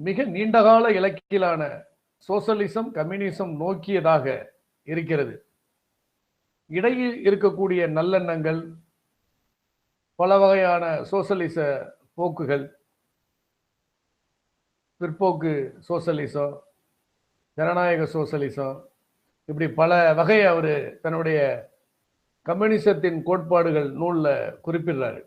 மிக நீண்டகால இலக்கிலான சோசலிசம் கம்யூனிசம் நோக்கியதாக இருக்கிறது. இடையில் இருக்கக்கூடிய நல்லெண்ணங்கள், பல வகையான சோசலிச போக்குகள், பிற்போக்கு சோசலிசம், ஜனநாயக சோசலிசம், இப்படி பல வகை அவர் தன்னுடைய கம்யூனிசத்தின் கோட்பாடுகள் நூல்ல குறிப்பிடுறாரு.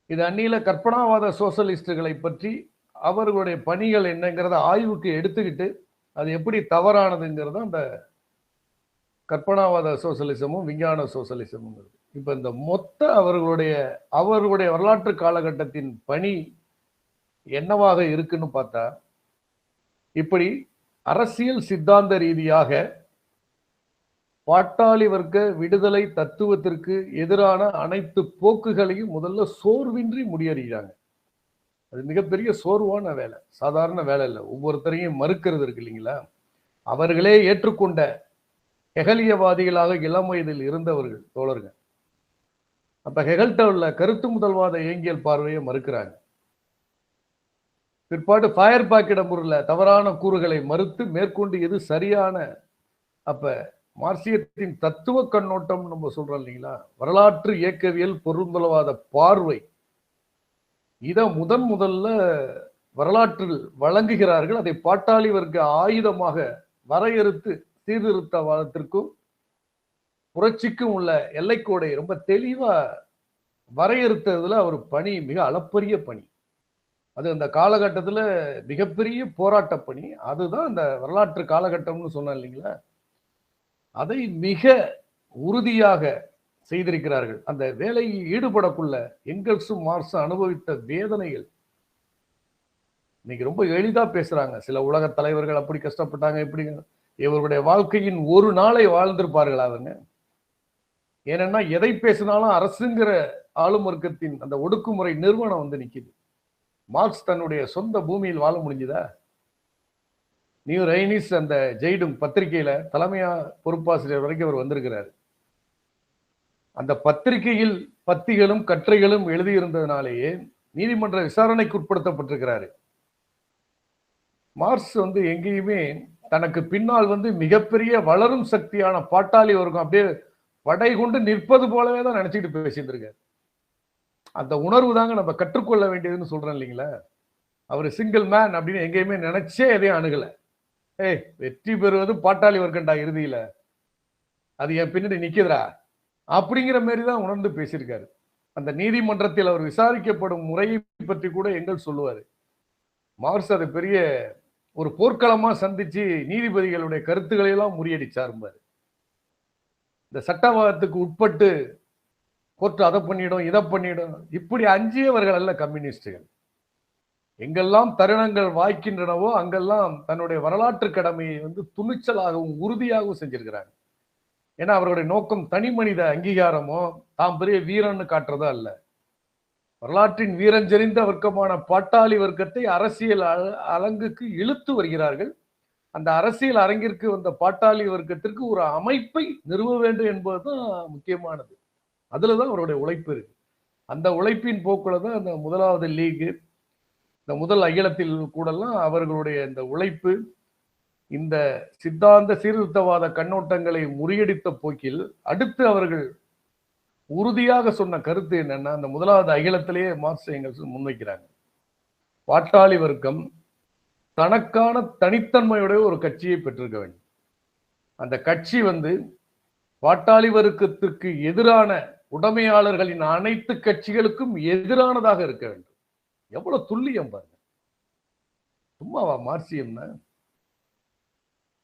இது அந்நில கற்பனாவாத சோசலிஸ்டுகளை பற்றி அவர்களுடைய பணிகள் என்னங்கிறத ஆய்வுக்கு எடுத்துக்கிட்டு அது எப்படி தவறானதுங்கிறத அந்த கற்பனாவாத சோசலிசமும் விஞ்ஞான சோசலிசமும். இப்ப இந்த மொத்த அவர்களுடைய வரலாற்று காலகட்டத்தின் பணி என்னவாக இருக்குன்னு பார்த்தா, இப்படி அரசியல் சித்தாந்த ரீதியாக பாட்டாளி வர்க்க விடுதலை தத்துவத்திற்கு எதிரான அனைத்து போக்குகளையும் முதல்ல சோர்வின்றி முறியடிக்கிறாங்க. அது மிகப்பெரிய சோர்வான வேலை, சாதாரண வேலை இல்லை. ஒவ்வொருத்தரையும் மறுக்கிறது இருக்கு இல்லைங்களா? அவர்களே ஏற்றுக்கொண்ட ஹெகலியவாதிகளாக இளம் வயதில் இருந்தவர்கள் தோழர்கள். அப்ப ஹெகல்ட்ட உள்ள கருத்து முதல்வாத இயங்கியல் பார்வையை மறுக்கிறாங்க. பிற்பாடு ஃபயர் பாக்கிடமுறையில் தவறான கூறுகளை மறுத்து மேற்கொண்டு எது சரியான, அப்ப மார்க்சியத்தின் தத்துவ கண்ணோட்டம் நம்ம சொல்றோம் இல்லைங்களா, வரலாற்று இயக்கவியல் பொருந்தளவாத பார்வை, இதை முதல்ல வரலாற்றில் வழங்குகிறார்கள். அதை பாட்டாளி வர்க்க ஆயுதமாக வரையறுத்து சீர்திருத்தவாதத்திற்கும் புரட்சிக்கும் உள்ள எல்லைக்கோடை ரொம்ப தெளிவா வரையறுத்ததுல அவர் பணி மிக அளப்பரிய பணி. அது அந்த காலகட்டத்தில் மிகப்பெரிய போராட்ட பணி. அதுதான் அந்த வரலாற்று காலகட்டம்னு சொன்ன இல்லைங்களா, அதை மிக உறுதியாக செய்திருக்கிறார்கள். அந்த வேலையில் ஈடுபடக்குள்ள எங்கெல்ஸும் மார்க்சும் அனுபவித்த வேதனைகள் இன்னைக்கு ரொம்ப எளிதா பேசுறாங்க. சில உலக தலைவர்கள் அப்படி கஷ்டப்பட்டாங்க இப்படி, இவருடைய வாழ்க்கையின் ஒரு நாளை வாழ்ந்திருப்பார்கள் அவங்க. ஏன்னா எதை பேசினாலும் அரசுங்கிற ஆளும் வர்க்கத்தின் அந்த ஒடுக்குமுறை நிறுவனம் வந்து நிக்குது. மார்க்ஸ் தன்னுடைய சொந்த பூமியில் வாழ முடிஞ்சுதா? நியூ ரைனிஸ் அந்த ஜெய்டும் பத்திரிகையில தலைமையா பொறுப்பாசிரியர் வரைக்கும் அவர் வந்திருக்கிறார். அந்த பத்திரிகையில் பத்திகளும் கட்டுரைகளும் எழுதியிருந்ததுனாலேயே நீதிமன்ற விசாரணைக்கு உட்படுத்தப்பட்டிருக்கிறாரு. மார்க்ஸ் வந்து எங்கேயுமே தனக்கு பின்னால் வந்து மிகப்பெரிய வளரும் சக்தியான பாட்டாளி வர்க்கம் அப்படியே படை கொண்டு நிற்பது போலவே தான் நினைச்சிட்டு பேசிட்டு இருக்காரு. அந்த உணர்வு தாங்க நம்ம கற்றுக்கொள்ள வேண்டியதுன்னு சொல்றேன் இல்லைங்களா. அவர் சிங்கிள் மேன் அப்படின்னு எங்கேயுமே நினைச்சே எதையும் அணுகல. வெற்றி பெறுவது பாட்டாளி வர்க்கண்டா இறுதியில, அது என் பின்னாடி நிக்குதுரா அப்படிங்கிற மாதிரி தான் உணர்ந்து பேசியிருக்காரு. அந்த நீதிமன்றத்தில் அவர் விசாரிக்கப்படும் முறையை பற்றி கூட எங்கள் சொல்லுவாரு. மார்க்ஸ் அதை பெரிய ஒரு போர்க்களமா சந்திச்சு நீதிபதிகளுடைய கருத்துக்களை எல்லாம் முறியடிச்சாரும்பாரு. இந்த சட்டவாதத்துக்கு உட்பட்டு கோர்ட்டு அதை பண்ணிடும் இதை பண்ணிடும் இப்படி அஞ்சியவர்கள் அல்ல கம்யூனிஸ்டுகள். எங்கெல்லாம் தருணங்கள் வாய்க்கின்றனவோ அங்கெல்லாம் தன்னுடைய வரலாற்று கடமையை வந்து துணிச்சலாகவும் உறுதியாகவும் செஞ்சிருக்கிறாங்க. ஏன்னா அவருடைய நோக்கம் தனி மனித அங்கீகாரமோ தாம் பெரிய வீரன்னு காட்டுறதோ அல்ல. வரலாற்றின் வீரஞ்செறிந்த வர்க்கமான பாட்டாளி வர்க்கத்தை அரசியல் அரங்குக்கு இழுத்து வருகிறார்கள். அந்த அரசியல் அரங்கிற்கு வந்த பாட்டாளி வர்க்கத்திற்கு ஒரு அமைப்பை நிறுவ வேண்டும் என்பதுதான் முக்கியமானது. அதுலதான் அவருடைய உழைப்பு இருக்கு. அந்த உழைப்பின் போக்குல தான் அந்த முதலாவது லீக், இந்த முதல் அகிலத்தில் கூடலாம் அவர்களுடைய இந்த உழைப்பு இந்த சித்தாந்த சீர்திருத்தவாத கண்ணோட்டங்களை முறியடித்த போக்கில் அடுத்து அவர்கள் உறுதியாக சொன்ன கருத்து என்னன்னா, அந்த முதலாவது அகிலத்திலேயே மார்க்ஸ் எங்கெல்ஸ் முன்வைக்கிறாங்க, பாட்டாளி வர்க்கம் தனக்கான தனித்தன்மையுடைய ஒரு கட்சியை பெற்றிருக்க வேண்டும். அந்த கட்சி வந்து பாட்டாளி வர்க்கத்திற்கு எதிரான உடைமையாளர்களின் அனைத்து கட்சிகளுக்கும் எதிரானதாக இருக்க வேண்டும். எவ்வளவு துல்லியம் பாருங்க. சும்மாவா மார்க்சியம்னா?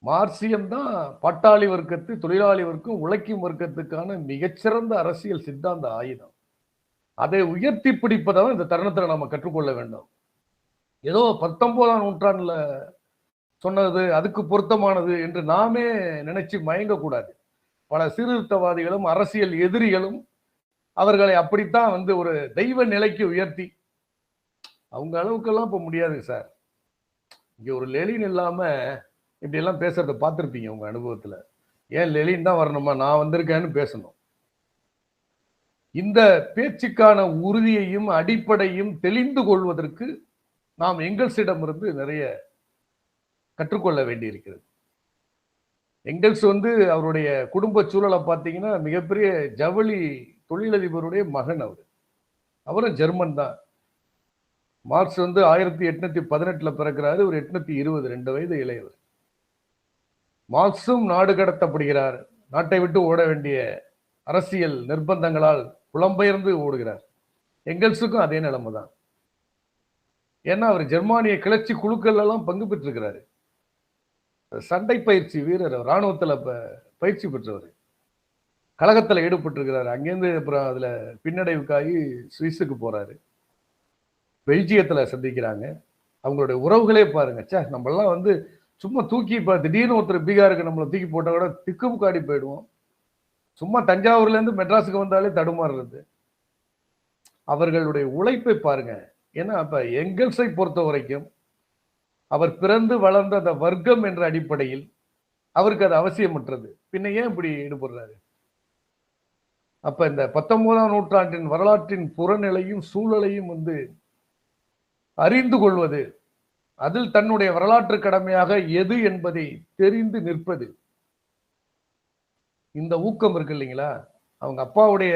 மார்க்சியம் தான் பாட்டாளி வர்க்கத்து தொழிலாளி வர்க்கம் உழைக்கும் வர்க்கத்துக்கான மிகச்சிறந்த அரசியல் சித்தாந்த ஆயுதம். அதை உயர்த்தி பிடிப்பதான் இந்த தருணத்தில் நம்ம கற்றுக்கொள்ள வேண்டும். ஏதோ 19ஆம் நூற்றாண்டுல சொன்னது அதுக்கு பொருத்தமானது என்று நாமே நினைச்சு மயங்கக்கூடாது. பல சீர்திருத்தவாதிகளும் அரசியல் எதிரிகளும் அவர்களை அப்படித்தான் வந்து ஒரு தெய்வ நிலைக்கு உயர்த்தி, அவங்க அளவுக்கெல்லாம் இப்ப முடியாது சார். இங்க ஒரு லெலின் இல்லாம இப்படி எல்லாம் பேசுறத பார்த்திருப்பீங்க உங்க அனுபவத்துல. ஏன் லெலின் தான் வரணுமா, நான் வந்திருக்கேன்னு பேசணும். இந்த பேச்சுக்கான உறுதியையும் அடிப்படையும் தெளிந்து கொள்வதற்கு நாம் எங்கெல்ஸிடமிருந்து நிறைய கற்றுக்கொள்ள வேண்டியிருக்கிறது. எங்கெல்ஸ் அவருடைய குடும்ப சூழலை பார்த்தீங்கன்னா மிகப்பெரிய ஜவுளி தொழிலதிபருடைய மகன். அவரும் ஜெர்மன் தான். மார்க்ஸ் 1818 பிறக்கிறாரு. ஒரு 820, 2 வயது இளையவர். மார்க்ஸும் நாடு கடத்தப்படுகிறார். நாட்டை விட்டு ஓட வேண்டிய அரசியல் நிர்பந்தங்களால் புலம்பெயர்ந்து ஓடுகிறார். எங்கெல்ஸுக்கும் அதே நிலைமை தான். ஏன்னா அவர் ஜெர்மானிய கிளர்ச்சி குழுக்கள் எல்லாம் பங்கு பெற்றிருக்கிறாரு. சண்டை பயிற்சி வீரர், இராணுவத்தில் பயிற்சி பெற்றவர். கழகத்தில் ஈடுபட்டிருக்கிறாரு. அங்கேருந்து அப்புறம் அதுல பின்னடைவுக்காகி சுவிஸுக்கு போறாரு. பெல்ஜியத்துல சந்திக்கிறாங்க. அவங்களுடைய உறவுகளே பாருங்க, நம்மளாம் சும்மா தூக்கி திடீர்னு ஒருத்தர் பீகாருக்கு நம்மளை தூக்கி போட்டா கூட திக்குமுக்காடி போயிடுவோம். சும்மா தஞ்சாவூர்ல இருந்து மெட்ராஸுக்கு வந்தாலே தடுமாறுறது. அவர்களுடைய உழைப்பை பாருங்க. ஏன்னா அப்ப எங்கெல்ஸை பொறுத்த வரைக்கும் அவர் பிறந்து வளர்ந்த அந்த வர்க்கம் என்ற அடிப்படையில் அவருக்கு அது அவசியமற்றது. பின்ன ஏன் இப்படி ஈடுபடுறாரு? அப்ப இந்த 19ஆம் நூற்றாண்டின் வரலாற்றின் புறநிலையும் சூழலையும் அறிந்து கொள்வது, அதில் தன்னுடைய வரலாற்று கடமையாக எது என்பதை தெரிந்து நிற்பது, இந்த ஊக்கம் இருக்கு இல்லைங்களா? அவங்க அப்பாவுடைய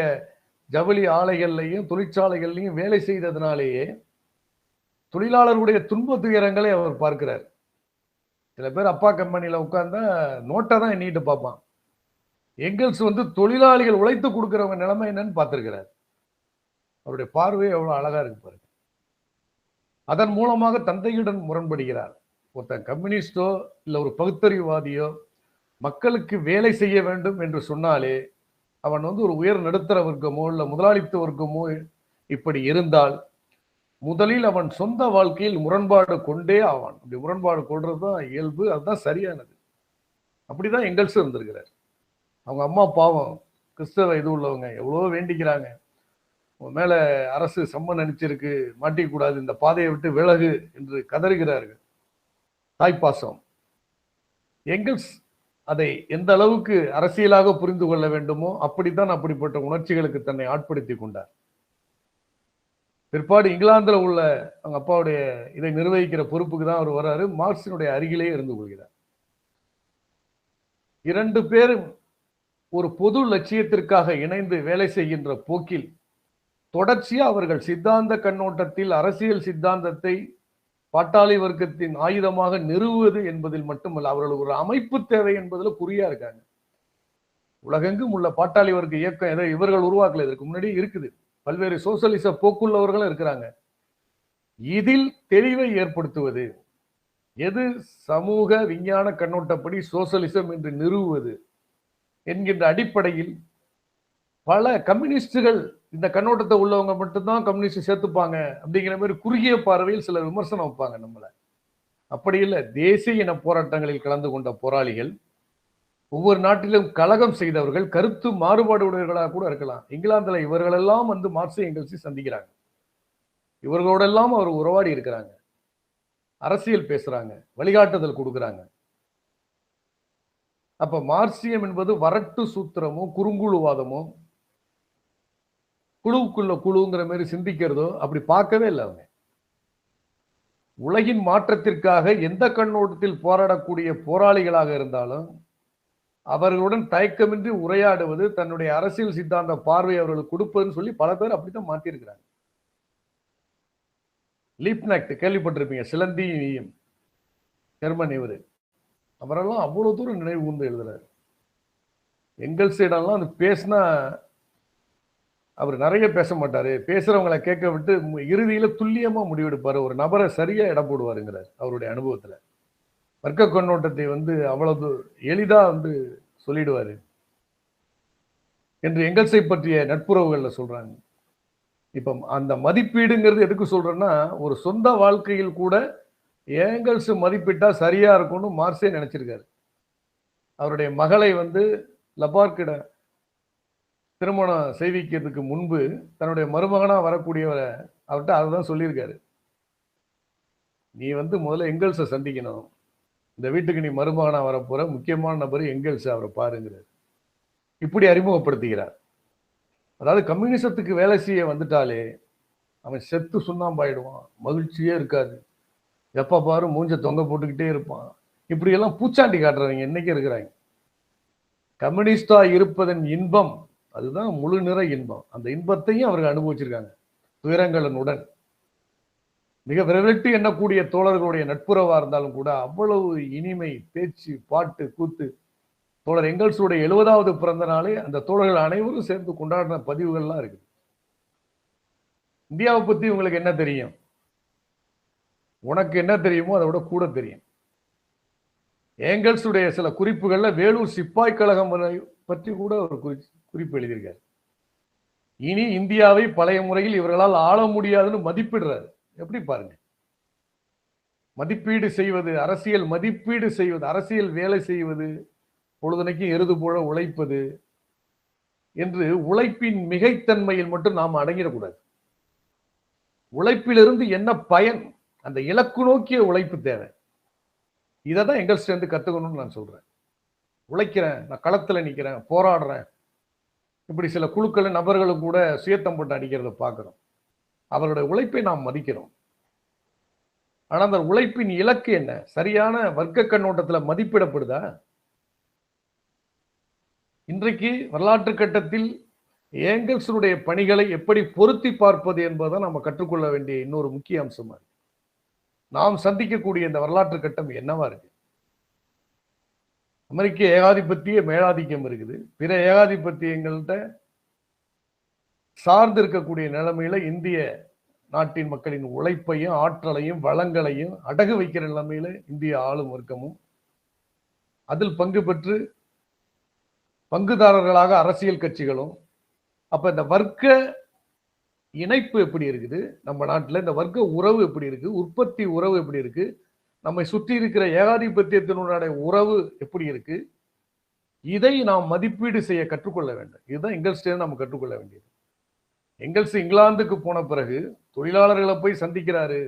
ஜவுளி ஆலைகள்லையும் தொழிற்சாலைகள்லையும் வேலை செய்ததுனாலேயே தொழிலாளர்களுடைய துன்ப துயரங்களை அவர் பார்க்கிறார். சில பேர் அப்பா கம்பெனியில உட்கார்ந்தா நோட்டை தான் எண்ணிட்டு பார்ப்பான். எங்கெல்ஸ் தொழிலாளிகள் உழைத்து கொடுக்கிறவங்க நிலைமை என்னன்னு பார்த்திருக்கிறார். அவருடைய பார்வை எவ்வளவு அழகா இருக்கு பாருங்க. அதன் மூலமாக தந்தையுடன் முரண்படுகிறார். ஒருத்தன் கம்யூனிஸ்டோ இல்ல ஒரு பகுத்தறிவாதியோ மக்களுக்கு வேலை செய்ய வேண்டும் என்று சொன்னாலே அவன் ஒரு உயர் நடுத்தர வர்க்கமோ இல்ல முதலாளித்துவ வர்க்கமோ இப்படி இருந்தால் முதலில் அவன் சொந்த வாழ்க்கையில் முரண்பாடு கொண்டே ஆவான். அப்படி முரண்பாடு கொள்றதுதான் இயல்பு, அதுதான் சரியானது. அப்படிதான் எங்கெல்ஸ் இருந்திருக்கிறார். அவங்க அம்மா பாவம் கிறிஸ்தவ இது உள்ளவங்க, எவ்வளவோ வேண்டிக்கிறாங்க, உன் மேல அரசு சம்மன் அனுப்பிச்சிருக்கு, மாட்டிக்க கூடாது, இந்த பாதையை விட்டு விலகு என்று கதறுகிறார்கள். தாய்ப்பாசம். எங்கெல்ஸ் அதை எந்த அளவுக்கு அரசியலாக புரிந்து கொள்ள வேண்டுமோ அப்படித்தான் அப்படிப்பட்ட உணர்ச்சிகளுக்கு தன்னை ஆட்படுத்தி கொண்டார். பிற்பாடு இங்கிலாந்துல உள்ள அவங்க அப்பாவுடைய இதை நிர்வகிக்கிற பொறுப்புக்கு தான் அவர் வர்றாரு. மார்க்சினுடைய அருகிலே இருந்து கொள்கிறார். 2 பேரும் ஒரு பொது லட்சியத்திற்காக இணைந்து வேலை செய்கின்ற போக்கில் தொடர்ச்சியா அவர்கள் சித்தாந்த கண்ணோட்டத்தில் அரசியல் சித்தாந்தத்தை பாட்டாளி வர்க்கத்தின் ஆயுதமாக நிறுவுவது என்பதில் மட்டுமல்ல, அவர்களுக்கு ஒரு அமைப்பு தேவை என்பதில் குறியா இருக்காங்க. உலகெங்கும் உள்ள பாட்டாளி வர்க்க இயக்கம் எதை இவர்கள் உருவாக்கல, இதற்கு முன்னாடி இருக்குது. பல்வேறு சோசியலிச போக்குள்ளவர்களும் இருக்கிறாங்க. இதில் தெளிவை ஏற்படுத்துவது, எது சமூக விஞ்ஞான கண்ணோட்டப்படி சோசியலிசம் என்று நிறுவுவது என்கின்ற அடிப்படையில் பல கம்யூனிஸ்டுகள் இந்த கண்ணோட்டத்தை உள்ளவங்க மட்டும்தான் கம்யூனிஸ்ட் சேர்த்துப்பாங்க அப்படிங்கிற மாதிரி குறுகிய பார்வையில் சில விமர்சனம் வைப்பாங்க நம்மள. அப்படி இல்லை. தேசிய இன போராட்டங்களில் கலந்து கொண்ட போராளிகள், ஒவ்வொரு நாட்டிலும் கலகம் செய்தவர்கள், கருத்து மாறுபாடு உடையவர்களாக கூட இருக்கலாம். இங்கிலாந்துல இவர்களெல்லாம் மார்க்ஸ் எங்கெல்ஸை சந்திக்கிறாங்க. இவர்களோடெல்லாம் அவர் உறவாடி இருக்கிறாங்க, அரசியல் பேசுறாங்க, வழிகாட்டுதல் கொடுக்குறாங்க. அப்ப மார்க்சியம் என்பது வரட்டு சூத்திரமோ குறுங்குழுவாதமோ குழுவுக்குள்ள குழுங்கிற மாதிரி சிந்திக்கிறதோ அப்படி பார்க்கவே இல்லை. அவங்க உலகின் மாற்றத்திற்காக எந்த கண்ணோட்டத்தில் போராடக்கூடிய போராளிகளாக இருந்தாலும் அவர்களுடன் தயக்கமின்றி உரையாடுவது, தன்னுடைய அரசியல் சித்தாந்த பார்வை அவர்களுக்கு கொடுப்பதுன்னு சொல்லி பல பேர் அப்படித்தான் மாற்றிருக்கிறாங்க. லீப்னாக்ட் கேள்விப்பட்டிருப்பீங்க, சிலந்தி ஜெர்மன். இவரு அவரெல்லாம் அவ்வளவு தூரம் நினைவு கூர்ந்து எழுதுறாரு. எங்கெல்ஸ் இடம்லாம் பேசினா அவர் நிறைய பேச மாட்டாரு, பேசுறவங்களை கேட்க விட்டு இறுதியில துல்லியமா முடிவெடுப்பாரு, ஒரு நபரை சரியா இடம் போடுவாருங்கிறார். அவருடைய அனுபவத்துல வர்க்க கண்ணோட்டத்தை அவ்வளவு எளிதா சொல்லிடுவாரு என்று எங்கெல்ஸை பற்றிய நட்புறவுகள்ல சொல்றாங்க. இப்ப அந்த மதிப்பீடுங்கிறது எதுக்கு சொல்றேன்னா, ஒரு சொந்த வாழ்க்கையில் கூட எங்கெல்ஸ் மதிப்பிட்டா சரியா இருக்கும்னு மார்க்ஸே நினைச்சிருக்காரு. அவருடைய மகளை லபார்க்கிட திருமணம் செய்விக்கிறதுக்கு முன்பு தன்னுடைய மருமகனா வரக்கூடியவரை அவர்கிட்ட அதுதான் சொல்லியிருக்காரு. நீ முதல்ல எங்கெல்ஸை சந்திக்கணும், இந்த வீட்டுக்கு நீ மருமகனா வரப்போற முக்கியமான நபர் எங்கெல்ஸ், அவரை பாருங்கிறார். இப்படி அறிமுகப்படுத்துகிறார். அதாவது கம்யூனிசத்துக்கு வேலை செய்ய வந்துட்டாலே அவன் செத்து சுண்ணாம்பாயிடுவான், மகிழ்ச்சியே இருக்காது, எப்ப பாரு மூஞ்ச தொங்க போட்டுக்கிட்டே இருப்பான். இப்படி எல்லாம் பூச்சாண்டி காட்டுறவங்க இன்னைக்கு இருக்கிறாங்க. கம்யூனிஸ்டா இருப்பதன் இன்பம் அதுதான் முழு நிற இன்பம். அந்த இன்பத்தையும் அவர்கள் அனுபவிச்சிருக்காங்க துயரங்களுடன். மிக விரவிட்டு எண்ணக்கூடிய தோழர்களுடைய நட்புறவா இருந்தாலும் கூட அவ்வளவு இனிமை, பேச்சு, பாட்டு, கூத்து. தோழர் எங்கல்ஸுடைய 70வது பிறந்த நாளை அந்த தோழர்கள் அனைவரும் சேர்ந்து கொண்டாடின பதிவுகள்லாம் இருக்கு. இந்தியாவை பத்தி உங்களுக்கு என்ன தெரியும்? உனக்கு என்ன தெரியுமோ அதை விட கூட தெரியும். ஏங்கல்ஸுடைய சில குறிப்புகள்ல வேலூர் சிப்பாய் கழகம் பற்றி கூட ஒரு குறிப்பு எழுதியிருக்காரு. இனி இந்தியாவை பழைய முறையில் இவர்களால் ஆள முடியாதுன்னு மதிப்பிடுறாரு. எப்படி பாருங்க, மதிப்பீடு செய்வது, அரசியல் மதிப்பீடு செய்வது, அரசியல் வேலை செய்வது, பொழுதுனைக்கும் எருது போல உழைப்பது என்று உழைப்பின் மிகைத்தன்மையில் மட்டும் நாம் அடங்கிடக்கூடாது. உழைப்பிலிருந்து என்ன பயன்? அந்த இலக்கு நோக்கிய உழைப்பு தேவை. இதை தான் எங்கல்ஸ் சேர்ந்து கத்துக்கணும்னு நான் சொல்றேன். உழைக்கிறேன், நான் களத்துல நிக்கிறேன், போராடுறேன். இப்படி சில குழுக்கள் நபர்களும் கூட சுயத்தம் போட்டு அடிக்கிறத பார்க்கிறோம். அவருடைய உழைப்பை நாம் மதிக்கிறோம். ஆனா அந்த உழைப்பின் இலக்கு என்ன? சரியான வர்க்க கண்ணோட்டத்துல மதிப்பிடப்படுதா? இன்றைக்கு வரலாற்று கட்டத்தில் ஏங்கல்ஸுடைய பணிகளை எப்படி பொருத்தி பார்ப்பது என்பதை நம்ம கற்றுக்கொள்ள வேண்டிய இன்னொரு முக்கிய அம்சமா இருக்கு. நாம் சந்திக்கக்கூடிய இந்த வரலாற்று கட்டம் என்னவா இருக்கு? அமெரிக்க ஏகாதிபத்திய மேலாதிக்கம் இருக்குது. பிற ஏகாதிபத்தியங்கள்ட்ட சார்ந்து இருக்கக்கூடிய நிலைமையில இந்திய நாட்டின் மக்களின் உழைப்பையும் ஆற்றலையும் வளங்களையும் அடகு வைக்கிற நிலைமையில இந்திய ஆளும் வர்க்கமும் அதில் பங்கு பெற்று பங்குதாரர்களாக அரசியல் கட்சிகளும். அப்ப இந்த வர்க்க இணைப்பு எப்படி இருக்குது நம்ம நாட்டில்? இந்த வர்க்க உறவு எப்படி இருக்கு? உற்பத்தி உறவு எப்படி இருக்கு? நம்மை சுற்றி இருக்கிற ஏகாதிபத்தியத்தினுடைய உறவு எப்படி இருக்கு? இதை நாம் மதிப்பீடு செய்ய கற்றுக்கொள்ள வேண்டும். இதுதான் எங்கல்ஸ் நம்ம கற்றுக்கொள்ள வேண்டியது. எங்கல்ஸ் இங்கிலாந்துக்கு போன பிறகு தொழிலாளர்களை போய் சந்திக்கிறாரு,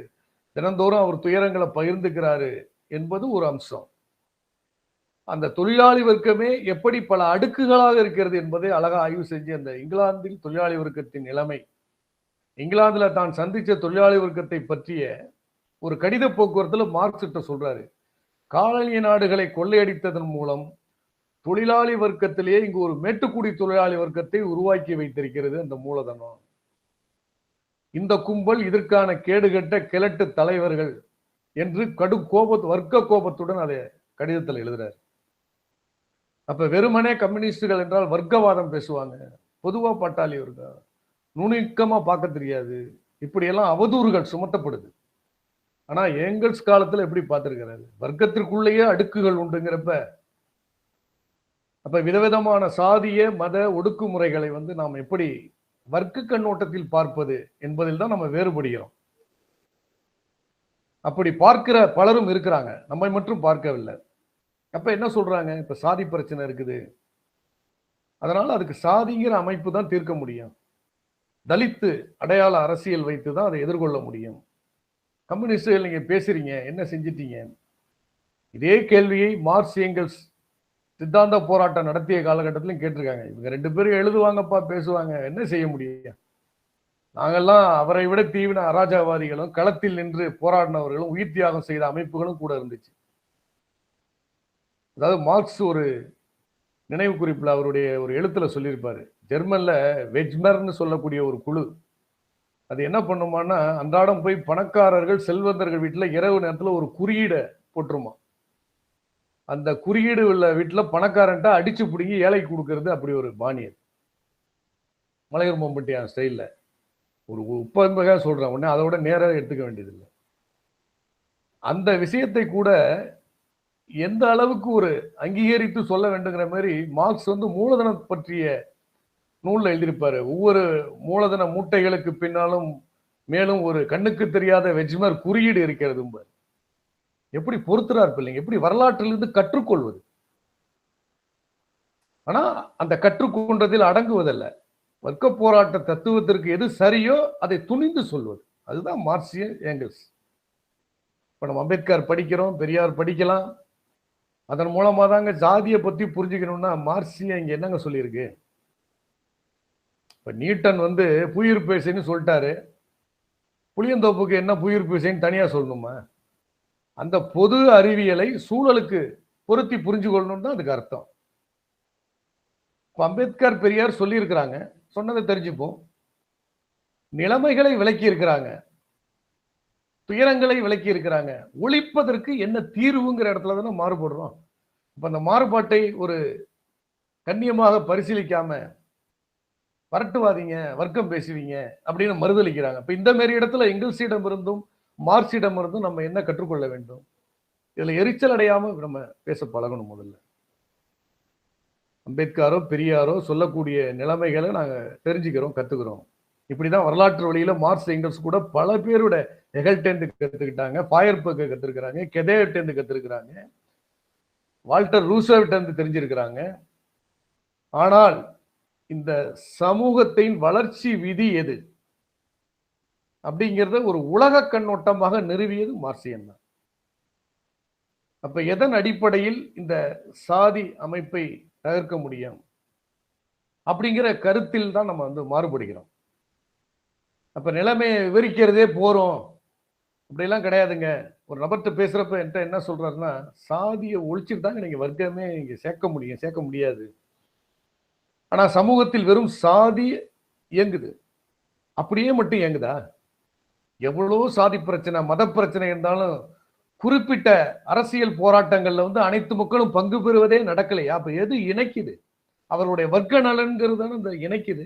தினந்தோறும் அவர் துயரங்களை பகிர்ந்துக்கிறாரு என்பது ஒரு அம்சம். அந்த தொழிலாளி வர்க்கமே எப்படி பல அடுக்குகளாக இருக்கிறது என்பதை அழகா ஆய்வு செஞ்சு அந்த இங்கிலாந்தில் தொழிலாளி வர்க்கத்தின் நிலைமை, இங்கிலாந்துல தான் சந்திச்ச தொழிலாளி வர்க்கத்தை பற்றிய ஒரு கடித போக்குவரத்துல மார்க்ஸ் கிட்ட சொல்றாரு. காலனிய நாடுகளை கொள்ளையடித்ததன் மூலம் தொழிலாளி வர்க்கத்திலேயே இங்கு ஒரு மேட்டுக்குடி தொழிலாளி வர்க்கத்தை உருவாக்கி வைத்திருக்கிறது அந்த மூலதனம். இந்த கும்பல் இதற்கான கேடுகட்ட கிழட்டு தலைவர்கள் என்று கடும் வர்க்க கோபத்துடன் அதை கடிதத்தில் எழுதுறாரு. அப்ப வெறுமனே கம்யூனிஸ்டுகள் என்றால் வர்க்கவாதம் பேசுவாங்க, பொதுவா பாட்டாளி வர்க்கம் நுணுக்கமா பார்க்க தெரியாது, இப்படியெல்லாம் அவதூறுகள் சுமத்தப்படுது. ஆனா ஏங்கல்ஸ் காலத்துல எப்படி பார்த்திருக்கிறாரு? வர்க்கத்திற்குள்ளேயே அடுக்குகள் உண்டுங்கிறப்ப அப்ப விதவிதமான சாதிய மத ஒடுக்குமுறைகளை நாம் எப்படி வர்க்க கண்ணோட்டத்தில் பார்ப்பது என்பதில் தான் நம்ம வேறுபடுகிறோம். அப்படி பார்க்கிற பலரும் இருக்கிறாங்க, நம்மை மட்டும் பார்க்கவில்லை. அப்ப என்ன சொல்றாங்க? இப்ப சாதி பிரச்சனை இருக்குது, அதனால அதுக்கு சாதிங்கிற அமைப்பு தான் தீர்க்க முடியும். தலித்து அடையாள அரசியல் வைத்து தான் அதை எதிர்கொள்ள முடியும். கம்யூனிஸ்டுகள் நீங்க பேசுறீங்க, என்ன செஞ்சிட்டீங்க? இதே கேள்வியை மார்க்ஸ் ஏங்கல்ஸ் சித்தாந்த போராட்டம் நடத்திய காலகட்டத்திலும் கேட்டிருக்காங்க. இவங்க 2 பேரும் எழுதுவாங்கப்பா, பேசுவாங்க, என்ன செய்ய முடியும்? நாங்கெல்லாம் அவரை விட தீவிர அராஜகவாதிகளும் களத்தில் நின்று போராடினவர்களும் உயிர் தியாகம் செய்த அமைப்புகளும் கூட இருந்துச்சு. அதாவது மார்க்ஸ் ஒரு நினைவு குறிப்பில் அவருடைய ஒரு எழுத்துல சொல்லியிருப்பாரு, ஜெர்மன்ல வெஜ்மர்னு சொல்லக்கூடிய ஒரு குழு அது என்ன பண்ணுமான்னா, அன்றாடம் போய் பணக்காரர்கள் செல்வந்தர்கள் வீட்டுல இரவு நேரத்துல ஒரு குறியீடை போட்டுருமா. அந்த குறியீடு உள்ள வீட்டுல பணக்காரன்ட்ட அடிச்சு பிடிங்கி ஏழைக்கு கொடுக்கறது. அப்படி ஒரு பாணியர் மலையர் மம்பட்டியான் ஸ்டைல்ல ஒரு உப்பதாக சொல்றேன். உடனே அதோட நேராக எடுத்துக்க வேண்டியதில்லை. அந்த விஷயத்தை கூட எந்த அளவுக்கு ஒரு அங்கீகரித்து சொல்ல வேண்டுங்கிற மாதிரி மார்க்ஸ் மூலதனம் பற்றிய நூல்ல எழுதியிருப்பாரு. ஒவ்வொரு மூலதன மூட்டைகளுக்கு பின்னாலும் மேலும் ஒரு கண்ணுக்கு தெரியாத வெஜ்மர் குறியீடு இருக்கிறது. எப்படி பொறுத்துறாரு பிள்ளைங்க, எப்படி வரலாற்றிலிருந்து கற்றுக்கொள்வது. ஆனா அந்த கற்றுக்கொண்டதில் அடங்குவதல்ல, வர்க்க போராட்ட தத்துவத்திற்கு எது சரியோ அதை துணிந்து சொல்வது. அதுதான் மார்க்சிய ஏங்கல்ஸ். இப்ப நம்ம அம்பேத்கர் படிக்கிறோம், பெரியார் படிக்கலாம். அதன் மூலமா தாங்க ஜாதியை பத்தி புரிஞ்சுக்கணும்னா மார்க்சிய இங்க என்னங்க சொல்லியிருக்கு? இப்ப நியூட்டன் புவியீர்ப்பு விசைன்னு சொல்லிட்டாரு. புளியந்தோப்புக்கு என்ன புவியீர்ப்பு விசைன்னு தனியா சொல்லணுமா? அந்த பொது அறிவியலை சூழலுக்கு பொருத்தி புரிஞ்சு கொள்ளணும் தான் அதுக்கு அர்த்தம். அம்பேத்கர் பெரியார் சொல்லி இருக்கிறாங்க, சொன்னதை தெரிஞ்சுப்போம். நிலைமைகளை விளக்கி இருக்கிறாங்க, துயரங்களை விளக்கி இருக்கிறாங்க. ஒழிப்பதற்கு என்ன தீர்வுங்கிற இடத்துல தானே மாறுபடுறோம். இப்ப அந்த மாறுபாட்டை ஒரு கண்ணியமாக பரிசீலிக்காம வரட்டுவாதீங்க, வர்க்கம் பேசுவீங்க அப்படின்னு மறுதளிக்கிறாங்க. இப்ப இந்த மாதிரி இடத்துல எங்கில்ஸிடம் இருந்தும் மார்க்சிடம் இருந்தும் நம்ம என்ன கற்றுக்கொள்ள வேண்டும்? இதுல எரிச்சல் அடையாம நம்ம பேச பழகணும். முதல்ல அம்பேத்கரோ பெரியாரோ சொல்லக்கூடிய நிலைமைகளை நாங்க தெரிஞ்சுக்கிறோம், கத்துக்கிறோம். இப்படிதான் வரலாற்று வழியில மார்க்ஸ் எங்கல்ஸ் கூட பல பேரோட ஹெகல்டேந்து கத்துக்கிட்டாங்க, ஃபாயர்பர்க் கத்துருக்கிறாங்க, கெதேட்டேந்து கத்துருக்கிறாங்க, வால்டர் ரூசோவிட்டேந்து தெரிஞ்சிருக்கிறாங்க. ஆனால் இந்த சமூகத்தின் வளர்ச்சி விதி எது அப்படிங்கிறத ஒரு உலக கண்ணோட்டமாக நிறுவியது மார்க்சியம் தான். அப்ப எதன் அடிப்படையில் இந்த சாதி அமைப்பை தகர்க்க முடியும் அப்படிங்கிற கருத்தில் தான் நம்ம வந்து மாறுபடுகிறோம். அப்ப நிலைமையை விவரிக்கிறதே போறோம் அப்படிலாம் கிடையாதுங்க. ஒரு நபர்கிட்ட பேசுறப்ப என்கிட்ட என்ன சொல்றாருன்னா, சாதியை ஒழிச்சுட்டு தாங்க நீங்க வர்க்கமே இங்க சேர்க்க முடியாது. ஆனா சமூகத்தில் வெறும் சாதி இயங்குது, அப்படியே மட்டும் இயங்குதா? எவ்வளவு சாதி பிரச்சனை, மத பிரச்சனை இருந்தாலும் குறிப்பிட்ட அரசியல் போராட்டங்கள்ல வந்து அனைத்து மக்களும் பங்கு பெறுவதே நடக்கலையா? அப்ப எது இணைக்குது? அவருடைய வர்க்க நலன்கிறது தானே இந்த இணைக்குது.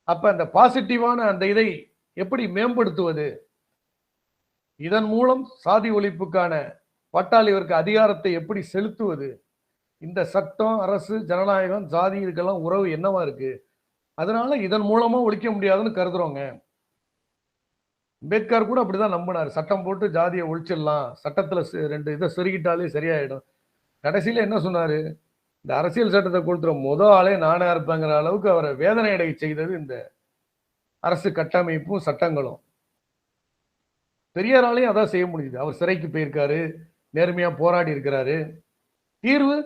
அப்ப அந்த பாசிட்டிவான அந்த இதை எப்படி மேம்படுத்துவது? இதன் மூலம் சாதி ஒழிப்புக்கான பாட்டாளி வர்க்க அதிகாரத்தை எப்படி செலுத்துவது? இந்த சட்டம், அரசு, ஜனநாயகம், ஜாதி இதுக்கெல்லாம் உறவு என்னவா இருக்கு? அதனால இதன் மூலமா ஒழிக்க முடியாதுன்னு கருதுறோங்க. அம்பேத்கர் கூட அப்படிதான் நம்பினார். சட்டம் போட்டு ஜாதியை ஒழிச்சிடலாம், சட்டத்துல 2 இதை செருகிட்டாலே சரியாயிடும். கடைசியில என்ன சொன்னாரு? இந்த அரசியல் சட்டத்தை கொடுத்துற ஆளே நானா இருப்பேங்கிற அளவுக்கு அவரை வேதனை அடைய செய்தது இந்த அரசு கட்டமைப்பும் சட்டங்களும். பெரியாராலையும் அதான் செய்ய முடியுது. அவர் சிறைக்கு போயிருக்காரு, நேர்மையா போராடி இருக்கிறாரு. தீர்வு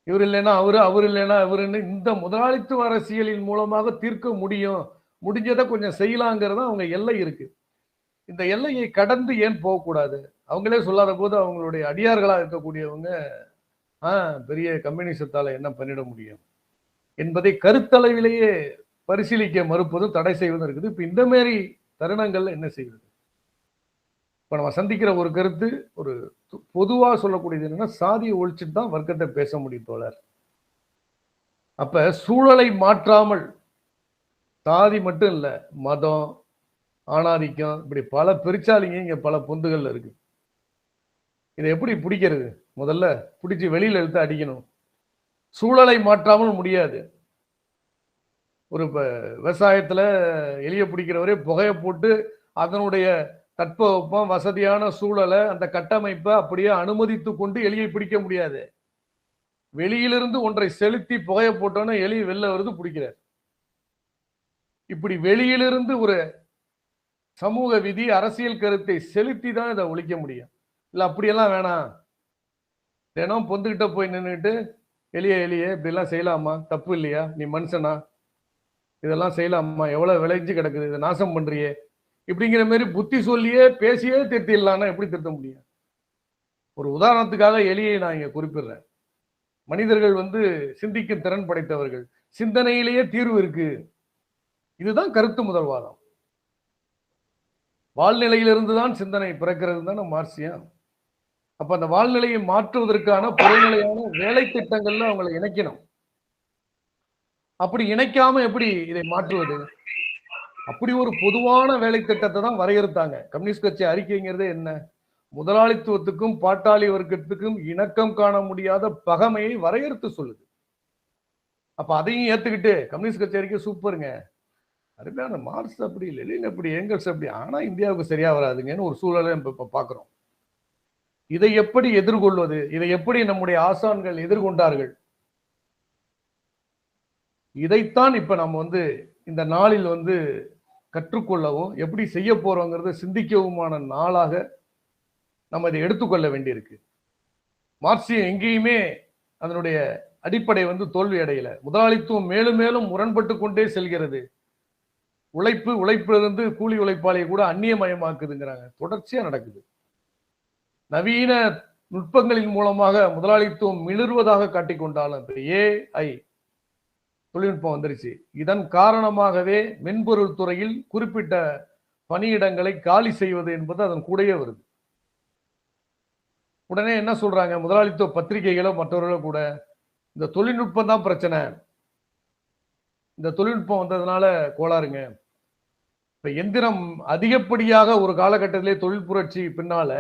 இவர் இல்லைன்னா அவரு, அவர் இல்லைன்னா அவருன்னு இந்த முதலாளித்துவ அரசியலின் மூலமாக தீர்க்க முடியும். முடிஞ்சதை கொஞ்சம் செய்யலாங்கிறத அவங்க எல்லை இருக்கு. இந்த எல்லையை கடந்து ஏன் போகக்கூடாது? அவங்களே சொல்லாத போது அவங்களுடைய அடியார்களா இருக்கக்கூடியவங்க பெரிய கம்யூனிசத்தால என்ன பண்ணிட முடியும் என்பதை கருத்தளவிலேயே பரிசீலிக்க மறுப்பதும் தடை செய்வதும் இருக்குது. இப்ப இந்த மாதிரி தருணங்கள்ல என்ன செய்வது? இப்ப நம்ம சந்திக்கிற ஒரு கருத்து, ஒரு பொதுவா சொல்லக்கூடியது என்னன்னா, சாதியை ஒழிச்சுட்டு தான் வர்க்கத்தை பேச முடியும் தோழர். அப்ப சூழலை மாற்றாமல், சாதி மட்டும் இல்ல, மதம், ஆணாதிக்கம், இப்படி பல பெருச்சாலிங்க இங்க பல பொந்துகள்ல இருக்கு. இதை எப்படி பிடிக்கிறது? முதல்ல பிடிச்சி வெளியில எடுத்து அடிக்கணும். சூழலை மாற்றாமல் முடியாது. ஒரு விவசாயத்துல எலிய பிடிக்கிறவரே புகையை போட்டு அதனுடைய தட்பவெப்பம், வசதியான சூழலை, அந்த கட்டமைப்பை அப்படியே அனுமதித்து கொண்டு எலியை பிடிக்க முடியாது. வெளியிலிருந்து ஒன்றை செலுத்தி புகையை போட்டோன்னா எலி வெளில வருது, பிடிக்கிறார். இப்படி வெளியிலிருந்து ஒரு சமூக விதி, அரசியல் கருத்தை செலுத்தி தான் இதை ஒழிக்க முடியும். இல்ல அப்படியெல்லாம் வேணாம், தினம் பொந்துகிட்ட போய் நின்றுட்டு எலிய இப்படிலாம் செய்யலாமா, தப்பு இல்லையா, நீ மனுஷனா, இதெல்லாம் செய்யலாமா, எவ்வளவு விளைஞ்சு கிடக்குது, இதை நாசம் பண்றியே, இப்படிங்கிற மாதிரி புத்தி சொல்லியே பேசியே திருத்திடலாம்னா எப்படி திருத்த முடியும்? ஒரு உதாரணத்துக்காக எலியை நான் இங்க குறிப்பிடுறேன். மனிதர்கள் வந்து சிந்திக்கும் திறன் படைத்தவர்கள், சிந்தனையிலேயே தீர்வு இருக்கு. இதுதான் கருத்து முதல்வாதம். வாழ்நிலையிலிருந்து தான் சிந்தனை பிறக்கிறது தானே மார்க்சியம். அப்ப அந்த வாழ்நிலையை மாற்றுவதற்கான புறநிலையான வேலை திட்டங்கள்ல அவங்களை இணைக்கணும். அப்படி இணைக்காம எப்படி இதை மாற்றுவது? அப்படி ஒரு பொதுவான வேலை திட்டத்தை தான் வரையறுத்தாங்க. கம்யூனிஸ்ட் கட்சி அறிக்கைங்கிறதே என்ன? முதலாளித்துவத்துக்கும் பாட்டாளி வர்க்கத்துக்கும் இணக்கம் காண முடியாத பகைமையை வரையறுத்து சொல்லுது. அப்ப அதையும் ஏத்துக்கிட்டு கம்யூனிஸ்ட் கட்சி அறிக்கை சூப்பருங்க, அருமையான, மார்க்ஸ் அப்படி, லெனின் அப்படி, ஏங்கல்ஸ் அப்படி, ஆனா இந்தியாவுக்கு சரியா வராதுங்கன்னு ஒரு சூழலை இப்ப பாக்குறோம். இதை எப்படி எதிர்கொள்வது? இதை எப்படி நம்முடைய ஆசான்கள் எதிர்கொண்டார்கள்? இதைத்தான் இப்ப நம்ம வந்து இந்த நாளில் வந்து கற்றுக்கொள்ளவும், எப்படி செய்ய போறோங்கிறத சிந்திக்கவுமான நாளாக நம்ம இதை எடுத்துக்கொள்ள வேண்டியிருக்கு. மார்க்சியம் எங்கேயுமே அதனுடைய அடிப்படை வந்து தோல்வி அடையல. முதலாளித்துவம் மேலும் மேலும் முரண்பட்டு கொண்டே செல்கிறது. உழைப்பிலிருந்து கூலி உழைப்பாளியை கூட அந்நியமயமாக்குதுங்கிறாங்க. தொடர்ச்சியா நடக்குது. நவீன நுட்பங்களின் மூலமாக முதலாளித்துவம் மிளறுவதாக காட்டிக்கொண்டாலும் ஏஐ தொழில்நுட்பம் வந்துருச்சு. இதன் காரணமாகவே மென்பொருள் துறையில் குறிப்பிட்ட பணியிடங்களை காலி செய்வது என்பது அதன் கூடயே வருது. உடனே என்ன சொல்றாங்க முதலாளித்துவ பத்திரிகைகளோ மற்றவர்களோ கூட, இந்த தொழில்நுட்பம் தான் பிரச்சனை, இந்த தொழில்நுட்பம் வந்ததுனால கோளாறுங்க. இப்ப எந்திரம் அதிகப்படியாக ஒரு காலகட்டத்திலே தொழில் புரட்சி பின்னால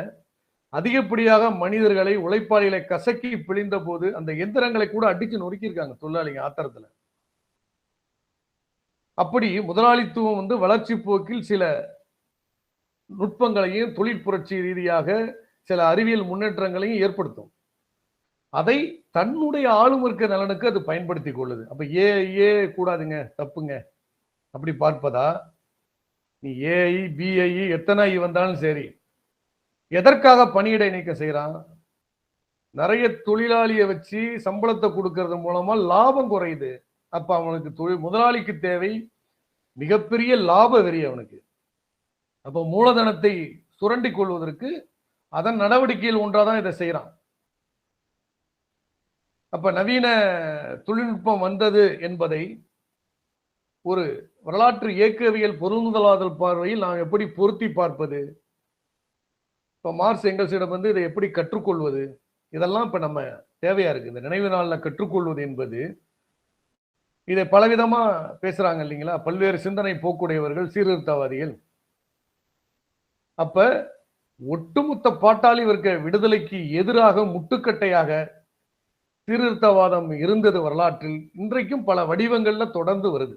அதிகப்படியாக மனிதர்களை உழைப்பாளிகளை கசக்கி பிழிந்த போது அந்த எந்திரங்களை கூட அடிச்சு நொறுக்கியிருக்காங்க தொழிலாளிங்க ஆத்திரத்துல. அப்படி முதலாளித்துவம் வந்து வளர்ச்சி போக்கில் சில நுட்பங்களையும் தொழில் புரட்சி ரீதியாக சில அறிவியல் முன்னேற்றங்களையும் ஏற்படுத்தும். அதை தன்னுடைய ஆளும் இருக்க நலனுக்கு அது பயன்படுத்தி கொள்ளுது. அப்ப ஏ கூடாதுங்க, தப்புங்க அப்படி பார்ப்பதா? நீ ஏஐ பிஐ எத்தனை வந்தாலும் சரி, எதற்காக பணியிடை நீக்கம் செய்யறான்? நிறைய தொழிலாளியை வச்சு சம்பளத்தை கொடுக்கறது மூலமா லாபம் குறையுது. அப்ப அவனுக்கு முதலாளிக்கு தேவை மிகப்பெரிய லாப வெறி அவனுக்கு. அப்ப மூலதனத்தை சுரண்டி கொள்வதற்கு அதன் நடவடிக்கையில் ஒன்றாதான் இதை செய்யறான். அப்ப நவீன தொழில்நுட்பம் வந்தது என்பதை ஒரு வரலாற்று இயக்கவியல் பொருந்துதலாதல் பார்வையில் நாம் எப்படி பொருத்தி பார்ப்பது? இப்ப மார்க்ஸ் எங்கல்ஸிடம் வந்து இதை எப்படி கற்றுக்கொள்வது? இதெல்லாம் இப்ப நம்ம தேவையா இருக்கு. இந்த நினைவு நாளில் கற்றுக்கொள்வது என்பது, இதை பலவிதமா பேசுறாங்க இல்லைங்களா, பல்வேறு சிந்தனை போக்குடையவர்கள், சீர்திருத்தவாதிகள். அப்ப ஒட்டுமொத்த பாட்டாளி வர்க்க விடுதலைக்கு எதிராக முட்டுக்கட்டையாக சீர்திருத்தவாதம் இருந்தது வரலாற்றில். இன்றைக்கும் பல வடிவங்கள்ல தொடர்ந்து வருது.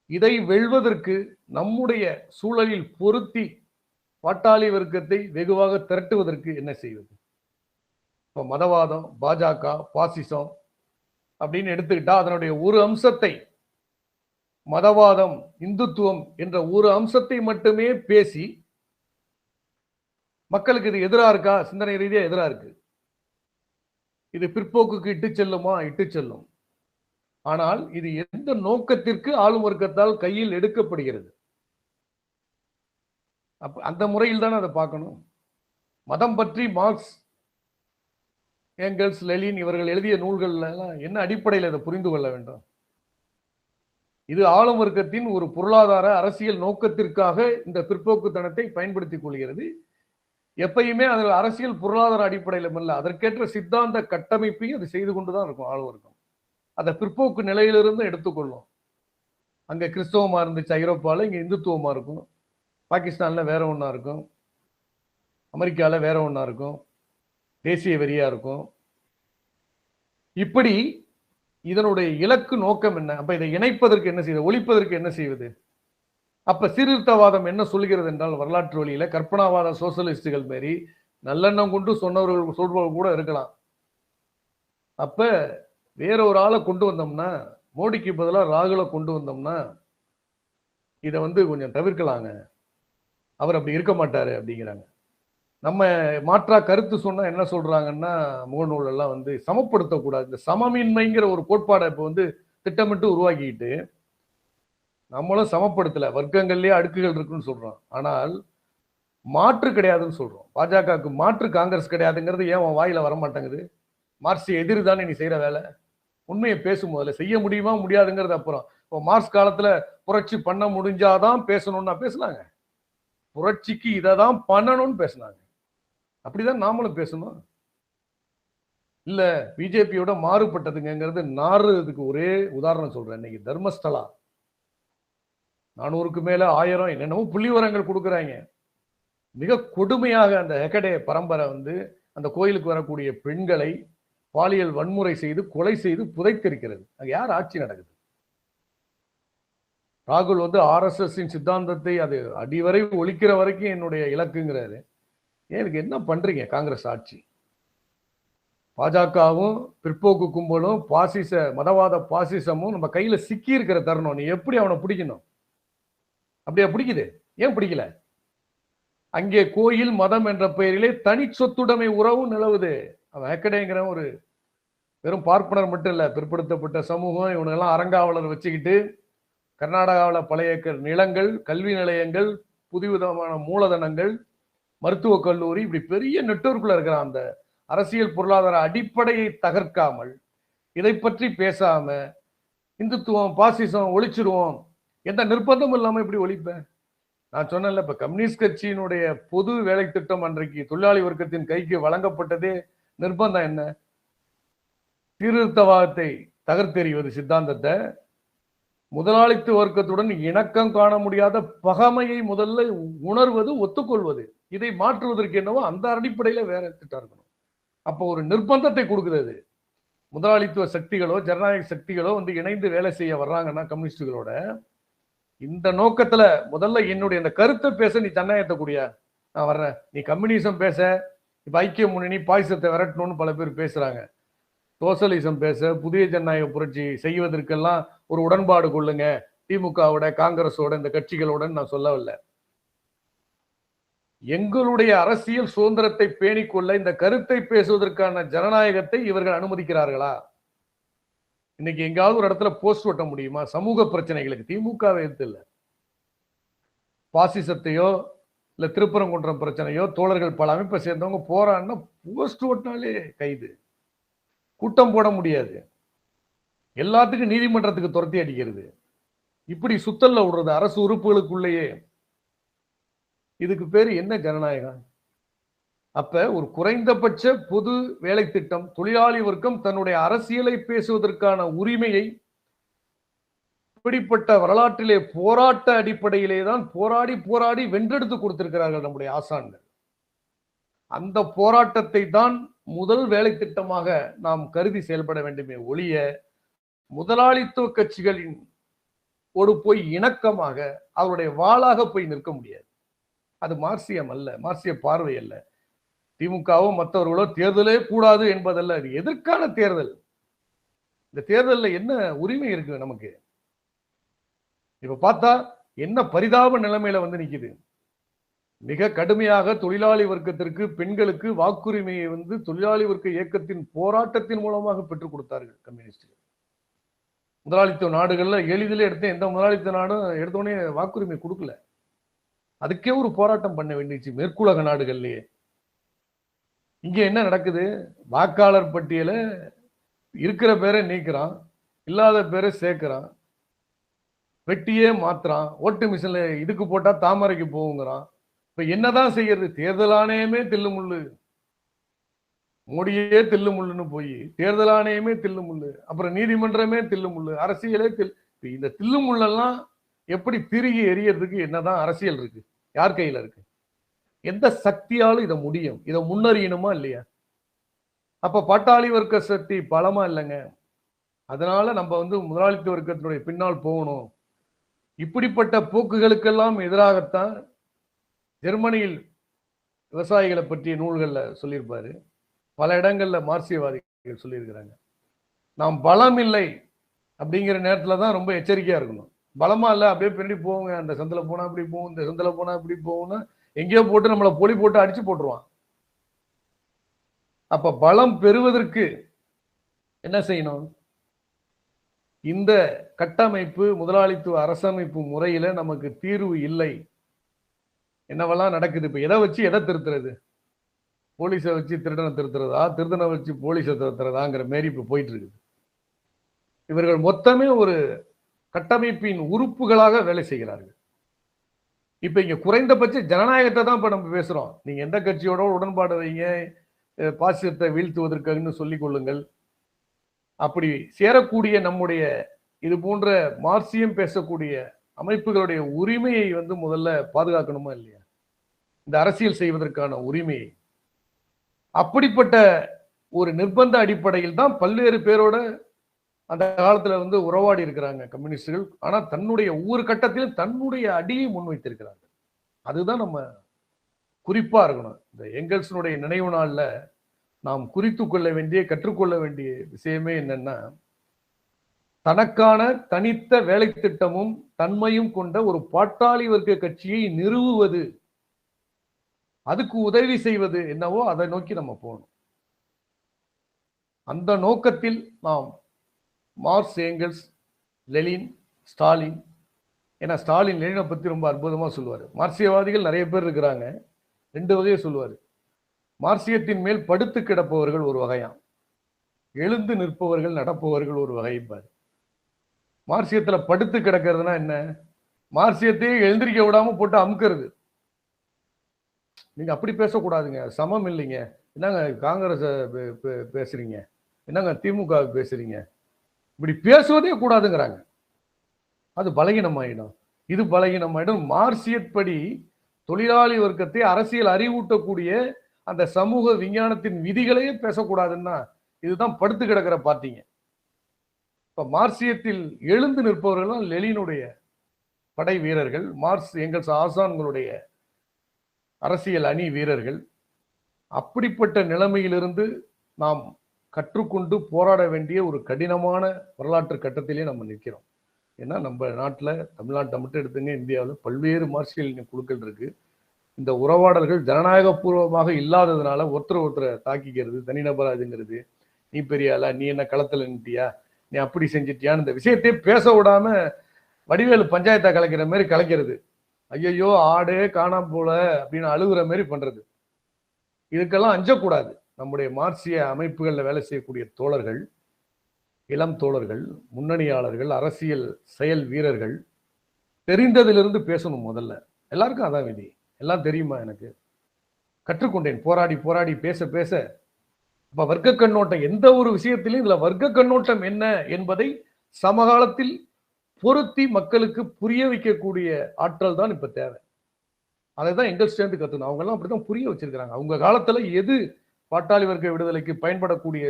இதை வெல்வதற்கு நம்முடைய சூழலில் பொருத்தி பாட்டாளி வர்க்கத்தை வெகுவாக திரட்டுவதற்கு என்ன செய்வது? இப்ப மதவாதம், பாஜக, பாசிசம் அப்படின்னு எடுத்துக்கிட்டா அதனுடைய ஒரு அம்சத்தை, மதவாதம், இந்துத்துவம் என்ற ஒரு அம்சத்தை மட்டுமே பேசி மக்களுக்கு இது எதிரா இருக்கா? சிந்தனை ரீதியா எதிரா இருக்கு. இது பிற்போக்குக்கு இட்டு செல்லுமா? இட்டு செல்லும். ஆனால் இது எந்த நோக்கத்திற்கு ஆளும் வர்க்கத்தால் கையில் எடுக்கப்படுகிறது? அந்த முறையில் தானே அதை பார்க்கணும். மதம் பற்றி மார்க்ஸ், ஏங்கல்ஸ், லெனின் இவர்கள் எழுதிய நூல்கள் என்ன அடிப்படையில் அதை புரிந்து கொள்ள வேண்டும்? இது ஆளும் வர்க்கத்தின் ஒரு பொருளாதார அரசியல் நோக்கத்திற்காக இந்த பிற்போக்குத்தனத்தை பயன்படுத்திக் கொள்கிறது. எப்பயுமே அது அரசியல் பொருளாதார அடிப்படையில் இல்லை, அதற்கேற்ற சித்தாந்த கட்டமைப்பையும் அது செய்து கொண்டுதான் இருக்கும் ஆளும் வர்க்கம். அதை பிற்போக்கு நிலையிலிருந்து எடுத்துக்கொள்ளும். அங்க கிறிஸ்தவமா இருந்துச்சு ஐரோப்பால, இங்க இந்துத்துவமா இருக்கும். பாகிஸ்தான்ல வேற ஒன்றா இருக்கும், அமெரிக்கால வேற ஒன்றா இருக்கும், தேசிய வெறியா இருக்கும். இப்படி இதனுடைய இலக்கு நோக்கம் என்ன? அப்ப இதை இணைப்பதற்கு என்ன செய்வது? ஒழிப்பதற்கு என்ன செய்வது? அப்ப சீர்திருத்தவாதம் என்ன சொல்கிறது என்றால், வரலாற்று வழியில கற்பனாவாத சோசியலிஸ்டுகள் மாரி நல்லெண்ணம் கொண்டு சொன்னவர்கள் சொல்பவர்கள் கூட இருக்கலாம். அப்ப வேற ஒரு ஆளை கொண்டு வந்தோம்னா, மோடிக்கு பதிலாக ராகுலை கொண்டு வந்தோம்னா இதை வந்து கொஞ்சம் தவிர்க்கலாங்க, அவர் அப்படி இருக்க மாட்டாரு அப்படிங்கிறாங்க. நம்ம மாற்றா கருத்து சொன்னா என்ன சொல்றாங்கன்னா, முகநூல் எல்லாம் வந்து சமப்படுத்தக்கூடாது, இந்த சமமின்மைங்கிற ஒரு கோட்பாடை இப்போ வந்து திட்டமிட்டு உருவாக்கிட்டு நம்மளும் சமப்படுத்தல, வர்க்கங்கள்லயே அடுக்குகள் இருக்குன்னு சொல்றோம். ஆனால் மாற்று கிடையாதுன்னு சொல்றோம். பாஜகவுக்கு மாற்று காங்கிரஸ் கிடையாதுங்கிறது ஏன் உன் வாயில வரமாட்டேங்குது? மார்க்ஸ் எதிர் தானே நீ செய்யற வேலை. உண்மையை பேசும் போதுல செய்ய முடியுமா முடியாதுங்கிறது அப்புறம். இப்போ மார்க்ஸ் காலத்துல புரட்சி பண்ண முடிஞ்சாதான் பேசணும்னா பேசலாங்க, புரட்சிக்கு இதை தான் பண்ணணும்னு பேசினாங்க. அப்படிதான் நாமளும் பேசணும். இல்ல பிஜேபியோட மாறுபட்டதுங்கிறது நாறுறதுக்கு ஒரே உதாரணம் சொல்றேன். இன்னைக்கு தர்மஸ்தலா 400க்கு மேல 1000 என்னென்னமோ புள்ளி விவரங்கள் கொடுக்குறாங்க. மிக கொடுமையாக அந்த ஹெகடே பரம்பரை வந்து அந்த கோயிலுக்கு வரக்கூடிய பெண்களை பாலியல் வன்முறை செய்து கொலை செய்து புதைத்திருக்கிறது. அங்க யார் ஆட்சி நடக்குது? ராகுல் வந்து RSS சித்தாந்தத்தை அது அடிவரை ஒழிக்கிற வரைக்கும் என்னுடைய இலக்குங்கிறாரு. எனக்கு என்ன பண்றீங்க காங்கிரஸ் ஆட்சி? பாஜகவும் பிற்போக்கு கும்பலும் பாசிச மதவாத பாசிசமும் நம்ம கையில சிக்கி இருக்கிற தருணம். நீ எப்படி அவனை பிடிக்கணும்? அப்படியா பிடிக்குது? ஏன் பிடிக்கல? அங்கே கோயில் மதம் என்ற பெயரிலே தனி சொத்துடைமை உறவும் நிலவுது. அவன் ஹெக்கடேங்கிற ஒரு வெறும் பார்ப்பனர் மட்டும் இல்ல, பிற்படுத்தப்பட்ட சமூகம் இவனெல்லாம் அறங்காவலர் வச்சுக்கிட்டு கர்நாடகாவில் பல ஏக்கர் நிலங்கள், கல்வி நிலையங்கள், புதுவிதமான மூலதனங்கள், மருத்துவக் கல்லூரி, இப்படி பெரிய நெட்வொர்க்ல இருக்கிற அந்த அரசியல் பொருளாதார அடிப்படையை தகர்க்காமல், இதை பற்றி பேசாம, இந்துத்துவம் பாசிசம் ஒழிச்சிருவோம், எந்த நிர்பந்தமும் இல்லாம இப்படி ஒழிப்பேன். நான் சொன்னேன்ல, இப்ப கம்யூனிஸ்ட் கட்சியினுடைய பொது வேலை திட்டம் அன்றைக்கு தொழிலாளி வர்க்கத்தின் கைக்கு வழங்கப்பட்டதே நிர்பந்தம் என்ன? சீர்திருத்தவாதத்தை தகர்த்தெறிவது சித்தாந்தத்தை, முதலாளித்துவ வர்க்கத்துடன் இணக்கம் காண முடியாத பகைமையை முதல்ல உணர்வது, ஒத்துக்கொள்வது. இதை மாற்றுவதற்கு என்னவோ அந்த அடிப்படையில வேற திட்டம் இருக்கணும். அப்போ ஒரு நிர்பந்தத்தை கொடுக்குறது. முதலாளித்துவ சக்திகளோ ஜனநாயக சக்திகளோ வந்து இணைந்து வேலை செய்ய வர்றாங்கன்னா கம்யூனிஸ்டுகளோட, இந்த நோக்கத்துல முதல்ல என்னுடைய இந்த கருத்தை பேச நீ ஜனநாயகத்தை கூடியா, நான் வர்றேன். நீ கம்யூனிசம் பேச, இப்ப ஐக்கிய முன்னணி பாய்சத்தை விரட்டணும்னு பல பேர் பேசுறாங்க. சோசலிசம் பேச, புதிய ஜனநாயக புரட்சி செய்வதற்கெல்லாம் ஒரு உடன்பாடு கொள்ளுங்க, திமுகவோட காங்கிரஸோட இந்த கட்சிகளோட நான் சொல்லவில்லை. எங்களுடைய அரசியல் சுதந்திரத்தை பேணிக்கொள்ள இந்த கருத்தை பேசுவதற்கான ஜனநாயகத்தை இவர்கள் அனுமதிக்கிறார்களா? இன்னைக்கு எங்காவது ஒரு இடத்துல போஸ்ட் ஒட்ட முடியுமா? சமூக பிரச்சனைகளுக்கு திமுகவை எதிர்த்து இல்ல, பாசிசத்தையோ இல்ல திருப்பரங்குன்றம் பிரச்சனையோ தோழர்கள் பல அமைப்பை சேர்ந்தவங்க போறான்னா போஸ்ட் ஓட்டினாலே கைது, கூட்டம் போட முடியாது, எல்லாத்துக்கும் நீதிமன்றத்துக்கு துரத்தி அடிக்கிறது, இப்படி சுத்தல்ல விடுறது அரசு உறுப்புகளுக்குள்ளேயே. இதுக்கு பேரு என்ன ஜனநாயகம்? அப்ப ஒரு குறைந்தபட்ச பொது வேலை திட்டம், தொழிலாளி வர்க்கம் தன்னுடைய அரசியலை பேசுவதற்கான உரிமையை இப்படிப்பட்ட வரலாற்றிலே போராட்ட அடிப்படையிலே தான் போராடி போராடி வென்றெடுத்து கொடுத்திருக்கிறார்கள் நம்முடைய ஆசான்கள். அந்த போராட்டத்தை தான் முதல் வேலை திட்டமாக நாம் கருதி செயல்பட வேண்டுமே ஒழிய, முதலாளித்துவ கட்சிகளின் ஒரு போய் இணக்கமாக அவருடைய வாளாக போய் நிற்க முடியாது. அது மார்க்சியம் அல்ல, மார்க்சிய பார்வை அல்ல. திமுகவோ மற்றவர்களோ தேர்தலே கூடாது என்பதல்ல, அது எதற்கான தேர்தல்? இந்த தேர்தலில் என்ன உரிமை இருக்கு நமக்கு? இப்ப பார்த்தா என்ன பரிதாப நிலைமையில வந்து நிக்குது. மிக கடுமையாக தொழிலாளி வர்க்கத்திற்கு, பெண்களுக்கு வாக்குரிமையை வந்து தொழிலாளி வர்க்க இயக்கத்தின் போராட்டத்தின் மூலமாக பெற்றுக் கொடுத்தார்கள் கம்யூனிஸ்டுகள். முதலாளித்துவ நாடுகள்ல எளிதில் எடுத்த எந்த முதலாளித்துவ நாடும் எடுத்தோடனே வாக்குரிமை கொடுக்கல. அதுக்கே ஒரு போராட்டம் பண்ண வேண்டியச்சு மேற்குலக நாடுகள்லயே. இங்க என்ன நடக்குது? வாக்காளர் பட்டியல இருக்கிற பேரை நீக்கிறான், இல்லாத பேரை சேர்க்கிறான், வெட்டியே மாத்துறான், ஓட்டு மிஷின்ல இதுக்கு போட்டா தாமரைக்கு போகுங்கிறான். இப்ப என்னதான் செய்யறது? தேர்தல் ஆணையமே தில்லுமுள்ளு, மோடியே தில்லுமுள்ளுன்னு போய் தேர்தல் ஆணையமே தில்லுமுள்ளு, அப்புறம் நீதிமன்றமே தில்லுமுள்ளு, அரசியலே இந்த தில்லுமுள்ளெல்லாம் எப்படி திருகி எரியறதுக்கு என்னதான் அரசியல் இருக்கு? யார் கையில இருக்கு? எந்த சக்தியாலும் இதை முடியும்? இதை முன்னறியணுமா இல்லையா? அப்ப பாட்டாளி வர்க்க சக்தி பலமா இல்லைங்க. அதனால நம்ம வந்து முதலாளித்துவ வர்க்கத்தினுடைய பின்னால் போகணும். இப்படிப்பட்ட போக்குகளுக்கெல்லாம் எதிராகத்தான் ஜெர்மனியில் விவசாயிகளை பற்றிய நூல்கள்ல சொல்லியிருப்பாரு. பல இடங்கள்ல மார்க்சியவாதிகள் சொல்லியிருக்கிறாங்க. நாம் பலம் இல்லை அப்படிங்கிற நேரத்துல தான் ரொம்ப எச்சரிக்கையா இருக்கணும். பலமா இல்ல, அப்படியே பின்னாடி போவோங்க, அந்த சந்தில போனா இப்படி போகும், இந்த சந்தில போனா இப்படி போகும்னா எங்கேயோ போட்டு நம்மளை பொலி போட்டு அடிச்சு போட்டுருவான். அப்ப பலம் பெறுவதற்கு என்ன செய்யணும்? இந்த கட்டமைப்பு முதலாளித்துவ அரசமைப்பு முறையில நமக்கு தீர்வு இல்லை. என்னவெல்லாம் நடக்குது? இப்ப எதை வச்சு எதை திருத்துறது? போலீஸை வச்சு திருடனை திருத்துறதா, திருடனை வச்சு போலீஸை திருத்துறதாங்கிற மாரி இப்ப போயிட்டு இருக்குது. இவர்கள் மொத்தமே ஒரு கட்டமைப்பின் உறுப்புகளாக வேலை செய்கிறார்கள். இப்ப இங்க குறைந்தபட்ச ஜனநாயகத்தை தான் இப்ப நம்ம பேசுறோம். நீங்க எந்த கட்சியோட உடன்பாடு வைங்க, பாசிசத்தை வீழ்த்துவதற்குன்னு சொல்லிக் கொள்ளுங்கள். அப்படி சேரக்கூடிய நம்முடைய இது போன்ற மார்க்சியம் பேசக்கூடிய அமைப்புகளுடைய உரிமையை வந்து முதல்ல பாதுகாக்கணுமா இல்லையா? இந்த அரசியல் செய்வதற்கான உரிமையை. அப்படிப்பட்ட ஒரு நிர்பந்த அடிப்படையில் தான் பல்வேறு பேரோட அந்த காலத்துல வந்து உறவாடி இருக்கிறாங்க கம்யூனிஸ்டுகள். ஆனா தன்னுடைய ஒவ்வொரு கட்டத்திலும் தன்னுடைய அடியை முன்வைத்திருக்கிறார்கள். அதுதான் நம்ம குறிப்பா இருக்கணும். இந்த எங்கெல்ஸினுடைய நினைவு நாள்ல நாம் குறித்து கொள்ள வேண்டிய, கற்றுக்கொள்ள வேண்டிய விஷயமே என்னன்னா, தனக்கான தனித்த வேலை திட்டமும் தன்மையும் கொண்ட ஒரு பாட்டாளி வர்க்க கட்சியை நிறுவுவது, அதுக்கு உதவி செய்வது என்னவோ அதை நோக்கி நம்ம போகணும். அந்த நோக்கத்தில் நாம் மார்க்ஸ், ஏங்கல்ஸ், லெனின், ஸ்டாலின் ஏன்னா ஸ்டாலின் லெனினை பத்தி ரொம்ப அற்புதமா சொல்லுவார். மார்க்சியவாதிகள் நிறைய பேர் இருக்கிறாங்க, 2 வகையை சொல்லுவார். மார்க்சியத்தின் மேல் படுத்து கிடப்பவர்கள் ஒரு வகையாம், எழுந்து நிற்பவர்கள் நடப்பவர்கள் ஒரு வகைப்பார். மார்க்சியத்துல படுத்து கிடக்கிறதுனா என்ன? மார்க்சியத்தையே எழுந்திரிக்க விடாம போட்டு அமுக்கிறது. நீங்க அப்படி பேசக்கூடாதுங்க, சமம் இல்லைங்க. என்னங்க காங்கிரஸ் பேசுறீங்க, என்னங்க திமுக பேசுறீங்க, இப்படி பேசுவதே கூடாதுங்கிறாங்க. அது பலகீனமாயிடும், இது பலகீனமாயிடும். மார்க்சியப்படி தொழிலாளி வர்க்கத்தை அரசியல் அறிவூட்டக்கூடிய அந்த சமூக விஞ்ஞானத்தின் விதிகளையே பேசக்கூடாதுன்னா இதுதான் படுத்து கிடக்கிற பார்ட்டிங்க. இப்ப மார்க்சியத்தில் எழுந்து நிற்பவர்கள் லெனினுடைய படை வீரர்கள், மார்க்ஸ் எங்கல்ஸ் ஆசான்களுடைய அரசியல் அணி வீரர்கள். அப்படிப்பட்ட நிலைமையிலிருந்து நாம் கற்றுக்கொண்டு போராட வேண்டிய ஒரு கடினமான வரலாற்று கட்டத்திலே நம்ம நிற்கிறோம். ஏன்னா நம்ம நாட்டில், தமிழ்நாட்டை மட்டும் எடுத்துங்க, இந்தியாவில் பல்வேறு மார்க்சியல் குழுக்கள் இருக்கு. இந்த உறவாடல்கள் ஜனநாயக பூர்வமாக இல்லாததுனால ஒருத்தரை தாக்கிக்கிறது, தனிநபராதுங்கிறது, நீ பெரிய ஆளா, நீ என்ன களத்தில் நின்ட்டியா, நீ அப்படி செஞ்சிட்டியான்னு இந்த விஷயத்தையே பேச விடாம வடிவேலு பஞ்சாயத்தா கலைக்கிற மாதிரி கலைக்கிறது. ஐயோ ஆடே காணாம போல அப்படின்னு அழுகுற மாதிரி பண்றது. இதுக்கெல்லாம் அஞ்சக்கூடாது. நம்முடைய மார்க்சிய அமைப்புகளில் வேலை செய்யக்கூடிய தோழர்கள், இளம் தோழர்கள், முன்னணியாளர்கள், அரசியல் செயல் வீரர்கள் தெரிந்ததிலிருந்து பேசணும். முதல்ல எல்லாருக்கும் அதான் விதி. எல்லாம் தெரியுமா? எனக்கு கற்றுக்கொண்டேன், போராடி போராடி பேச பேச. இப்ப வர்க்க கண்ணோட்டம் எந்த ஒரு விஷயத்திலும் இதுல வர்க்க கண்ணோட்டம் என்ன என்பதை சமகாலத்தில் பொருத்தி மக்களுக்கு புரிய வைக்கக்கூடிய ஆற்றல் தான் இப்ப தேவை. அதை தான் எங்கல்ஸ் சேர்ந்து கத்துக்கணும். அவங்க எல்லாம் அப்படித்தான் புரிய வச்சிருக்கிறாங்க. அவங்க காலத்துல எது பாட்டாளி வர்க்க விடுதலைக்கு பயன்படக்கூடிய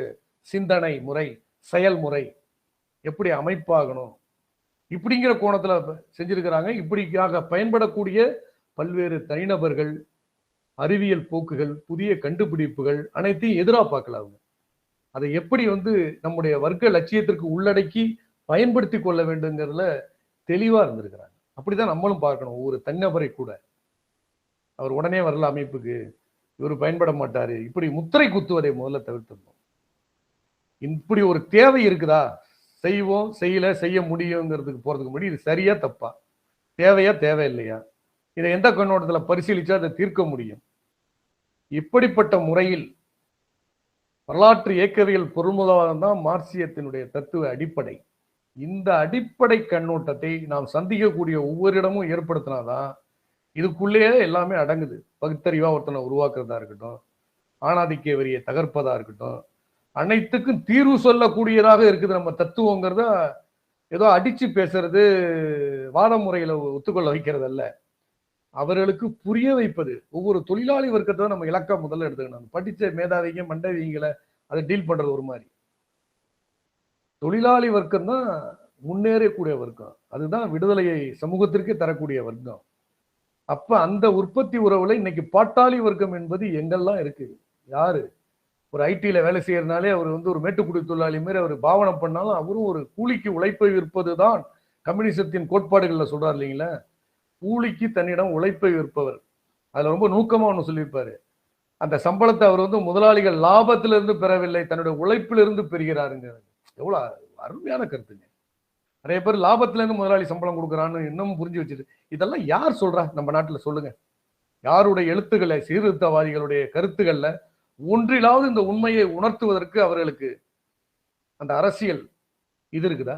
சிந்தனை முறை, செயல்முறை, எப்படி அமைப்பாகணும், இப்படிங்கிற கோணத்துல செஞ்சிருக்கிறாங்க. இப்படிக்காக பயன்படக்கூடிய பல்வேறு தனிநபர்கள், அறிவியல் போக்குகள், புதிய கண்டுபிடிப்புகள் அனைத்தையும் எதிராக பார்க்கல. அவங்க அதை எப்படி நம்முடைய வர்க்க லட்சியத்திற்கு உள்ளடக்கி பயன்படுத்தி கொள்ள வேண்டுங்கிறதுல தெளிவா இருந்திருக்கிறாங்க. அப்படிதான் நம்மளும் பார்க்கணும். ஒவ்வொரு தனிநபரை கூட அவர் உடனே வரல அமைப்புக்கு, இவர் பயன்பட மாட்டாரு, இப்படி முத்திரை குத்துவதை முதல்ல தவிர்த்திருந்தோம். இப்படி ஒரு தேவை இருக்குதா, செய்வோம், செய்யல, செய்ய முடியுங்கிறதுக்கு போறதுக்கு முன்னாடி இது சரியா தப்பா, தேவையா தேவையில்லையா, இதை எந்த கண்ணோட்டத்தில் பரிசீலிச்சா அதை தீர்க்க முடியும். இப்படிப்பட்ட முறையில் வரலாற்று இயக்கவியல் பொருள்முதல்வாதம் தான் மார்க்சியத்தினுடைய தத்துவ அடிப்படை. இந்த அடிப்படை கண்ணோட்டத்தை நாம் சந்திக்கக்கூடிய ஒவ்வொரு இடமும் ஏற்படுத்தினாதான் இதுக்குள்ளேயே எல்லாமே அடங்குது. பகுத்தறிவா ஒருத்தனை உருவாக்குறதா இருக்கட்டும், ஆணாதிக்க வரியை தகர்ப்பதா இருக்கட்டும், அனைத்துக்கும் தீர்வு சொல்லக்கூடியதாக இருக்குது நம்ம தத்துவங்கிறத. ஏதோ அடிச்சு பேசுறது, வாத முறையில ஒத்துக்கொள்ள வைக்கிறது அல்ல, அவர்களுக்கு புரிய வைப்பது. ஒவ்வொரு தொழிலாளி வர்க்கத்தை நம்ம இலக்கா முதல்ல எடுத்துக்கணும். படிச்ச மேதாவிங்க மண்டவிங்களை அதை டீல் பண்றது ஒரு மாதிரி. தொழிலாளி வர்க்கம் தான் முன்னேறக்கூடிய வர்க்கம், அதுதான் விடுதலையை சமூகத்திற்கே தரக்கூடிய வர்க்கம். அப்ப அந்த உற்பத்தி உறவுல இன்னைக்கு பாட்டாளி வர்க்கம் என்பது எங்கெல்லாம் இருக்கு. யாரு ஒரு ஐடில வேலை செய்யறதுனாலே அவர் ஒரு மேட்டுக்குடி தொழிலாளி மாதிரி அவர் பாவனை பண்ணாலும் அவரும் ஒரு கூலிக்கு உழைப்பை விற்பதுதான் கம்யூனிசத்தின் கோட்பாடுகள்ல சொல்றாரு இல்லைங்களா. கூலிக்கு தன்னிடம் உழைப்பை விற்பவர். அதுல ரொம்ப நுணுக்கமா ஒண்ணு சொல்லியிருப்பாரு. அந்த சம்பளத்தை அவர் முதலாளிகள் லாபத்திலிருந்து பெறவில்லை, தன்னுடைய உழைப்பிலிருந்து பெறுகிறாருங்க. எவ்வளவு அருமையான கருத்துங்க. நிறைய பேர் லாபத்துல இருந்து முதலாளி சம்பளம் கொடுக்குறான்னு இன்னமும் புரிஞ்சு வச்சுட்டு, இதெல்லாம் யார் சொல்றா நம்ம நாட்டுல சொல்லுங்க. யாருடைய எழுத்துக்களை, சீர்திருத்தவாதிகளுடைய கருத்துக்கள்ல ஒன்றிலாவது இந்த உண்மையை உணர்த்துவதற்கு அவர்களுக்கு அந்த அரசியல் இது இருக்குதா?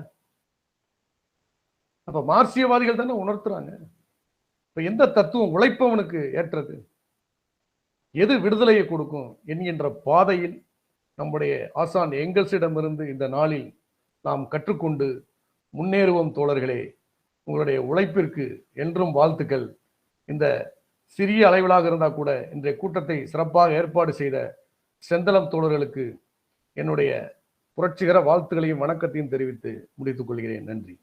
அப்ப மார்க்சியவாதிகள் தானே உணர்த்துறாங்க. இப்ப எந்த தத்துவம் உழைப்பவனுக்கு ஏற்றது, எது விடுதலையை கொடுக்கும் என்கின்ற பாதையில் நம்முடைய ஆசான் எங்கல்ஸிடமிருந்து இந்த நாளில் நாம் கற்றுக்கொண்டு முன்னேறுவோம் தோழர்களே. உங்களுடைய உழைப்பிற்கு என்றும் வாழ்த்துக்கள். இந்த சிறிய அளவிலாக இருந்தால் கூட இன்றைய கூட்டத்தை சிறப்பாக ஏற்பாடு செய்த செந்தளம் தோழர்களுக்கு என்னுடைய புரட்சிகர வாழ்த்துக்களையும் வணக்கத்தையும் தெரிவித்து முடித்துக் கொள்கிறேன். நன்றி.